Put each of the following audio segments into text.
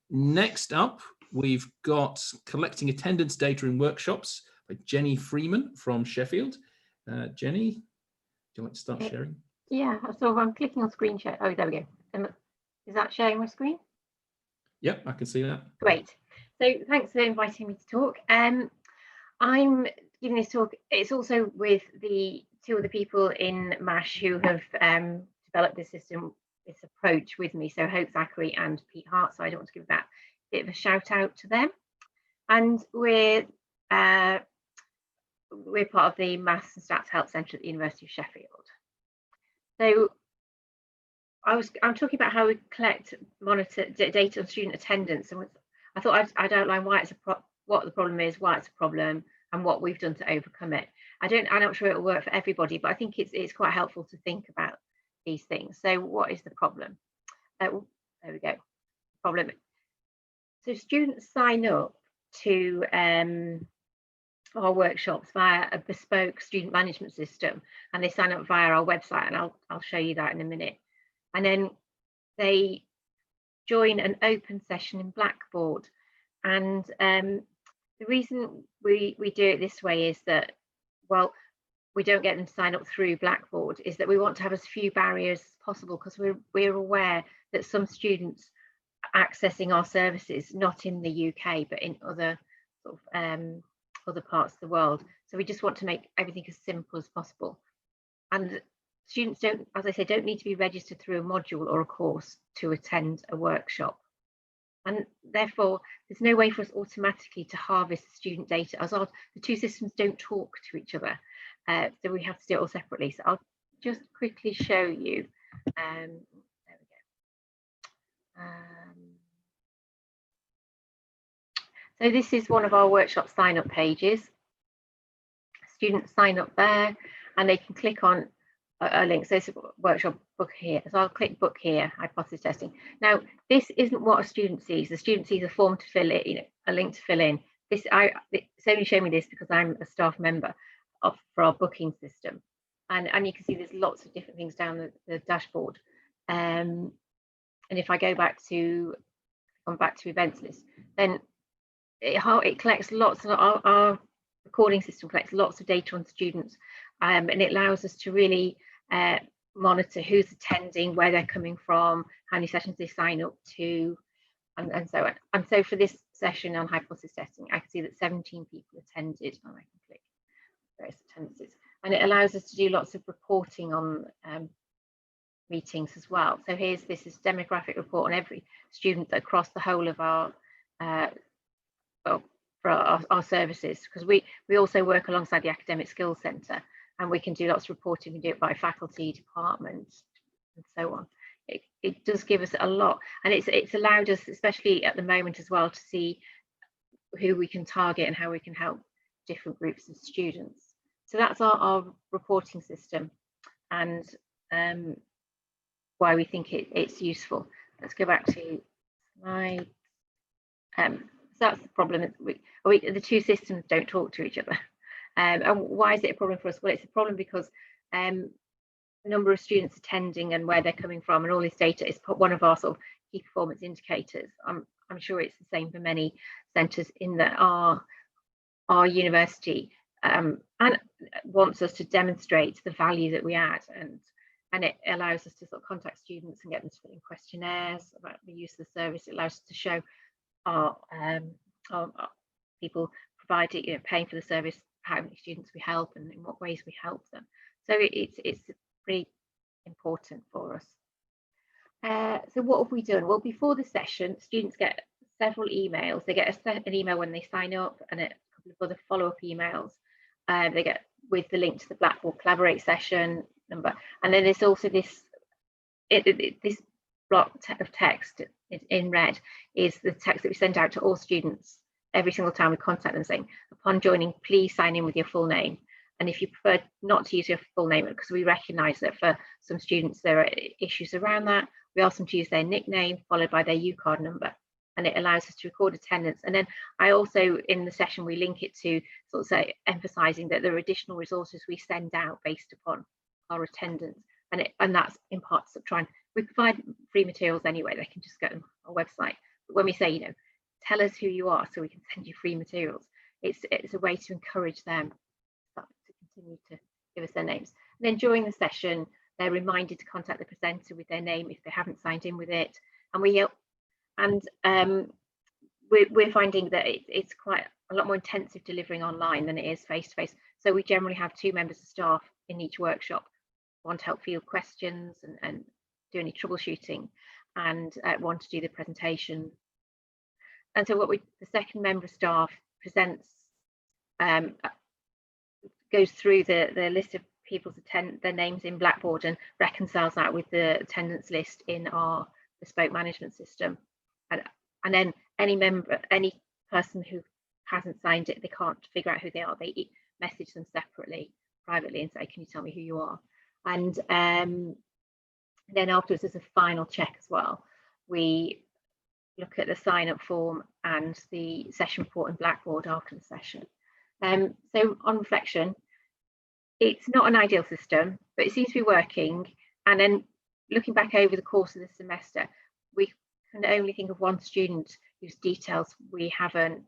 Next up, we've got collecting attendance data in workshops by Jenny Freeman from Sheffield. Jenny, do you like to start sharing? Yeah, so I'm clicking on screen share. Oh, there we go. Is that sharing my screen? Yep, I can see that. Great. So thanks for inviting me to talk. I'm giving this talk. It's also with the two other people in MASH who have developed this system, this approach with me. So Hope Zachary and Pete Hart. So I don't want to give that bit of a shout out to them. And we're part of the Maths and Stats Help Centre at the University of Sheffield. So I'm talking about how we collect, monitor data on student attendance, and I thought I'd outline why it's what the problem is, why it's a problem, and what we've done to overcome it. I'm not sure it'll work for everybody, but I think it's quite helpful to think about these things. So what is the problem? There we go. Problem. So students sign up to our workshops via a bespoke student management system, and they sign up via our website, and I'll show you that in a minute. And then they join an open session in Blackboard. And the reason we do it this way is that, well, we don't get them to sign up through Blackboard, is that we want to have as few barriers as possible, because we're aware that some students accessing our services, not in the UK, but in other sort of, other parts of the world. So we just want to make everything as simple as possible. And students don't, as I say, don't need to be registered through a module or a course to attend a workshop. And therefore, there's no way for us automatically to harvest student data, as the two systems don't talk to each other. So we have to do it all separately. So I'll just quickly show you. There we go. So this is one of our workshop sign-up pages. Students sign up there, and they can click on a link. So it's a workshop book here. So I'll click book here, hypothesis testing. Now, this isn't what a student sees. The student sees a form to fill in, a link to fill in. It's only showing me this because I'm a staff member for our booking system. And you can see there's lots of different things down the dashboard. And if I go back to events list, then it collects lots of our recording system collects lots of data on students, and it allows us to really monitor who's attending, where they're coming from, how many sessions they sign up to, and so on. And so for this session on hypothesis testing, I can see that 17 people attended, and I can click various attendances, and it allows us to do lots of reporting on meetings as well. So this is demographic report on every student across the whole of our for our services, because we also work alongside the Academic Skills Centre, and we can do lots of reporting. We do it by faculty, departments, and so on. It does give us a lot, and it's allowed us, especially at the moment as well, to see who we can target and how we can help different groups of students. So that's our reporting system, and why we think it's useful. Let's go back to slide. So that's the problem. The two systems don't talk to each other. And why is it a problem for us? Well, it's a problem because the number of students attending and where they're coming from and all this data is one of our sort of key performance indicators. I'm sure it's the same for many centres, in that our university and wants us to demonstrate the value that we add, and it allows us to sort of contact students and get them to fill in questionnaires about the use of the service. It allows us to show our people providing, paying for the service, how many students we help and in what ways we help them. So it's pretty important for us. So what have we done? Well, before the session, students get several emails. They get an email when they sign up, and a couple of other follow-up emails. They get with the link to the Blackboard Collaborate session number, and then there's also this block of text in red is the text that we send out to all students every single time we contact them, saying, upon joining, please sign in with your full name. And if you prefer not to use your full name, because we recognise that for some students there are issues around that, we ask them to use their nickname followed by their UCard number, and it allows us to record attendance. And then I also, in the session, we link it to sort of say, emphasising that there are additional resources we send out based upon our attendance, and that's in part to try and, we provide free materials anyway, they can just go on our website, when we say, you know, tell us who you are so we can send you free materials, it's a way to encourage them to continue to give us their names. And then during the session, they're reminded to contact the presenter with their name if they haven't signed in with it. And we're finding that it's quite a lot more intensive delivering online than it is face-to-face. So we generally have 2 members of staff in each workshop, one to help field questions and do any troubleshooting, and one to do the presentation. And so the second member of staff presents, goes through the list of people's their names in Blackboard and reconciles that with the attendance list in our bespoke management system. And then any person who hasn't signed it, they can't figure out who they are, they message them separately, privately, and say, can you tell me who you are? And then afterwards, there's a final check as well. We look at the sign-up form and the session report in Blackboard after the session. So on reflection, it's not an ideal system, but it seems to be working. And then looking back over the course of the semester, we can only think of one student whose details we haven't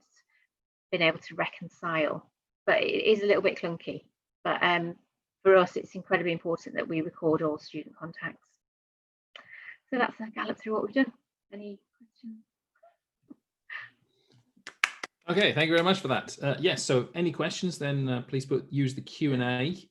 been able to reconcile, but it is a little bit clunky. But for us, it's incredibly important that we record all student contacts. So that's a gallop through what we've done. Any questions? Okay, thank you very much for that. Yes, so any questions, then please use the Q&A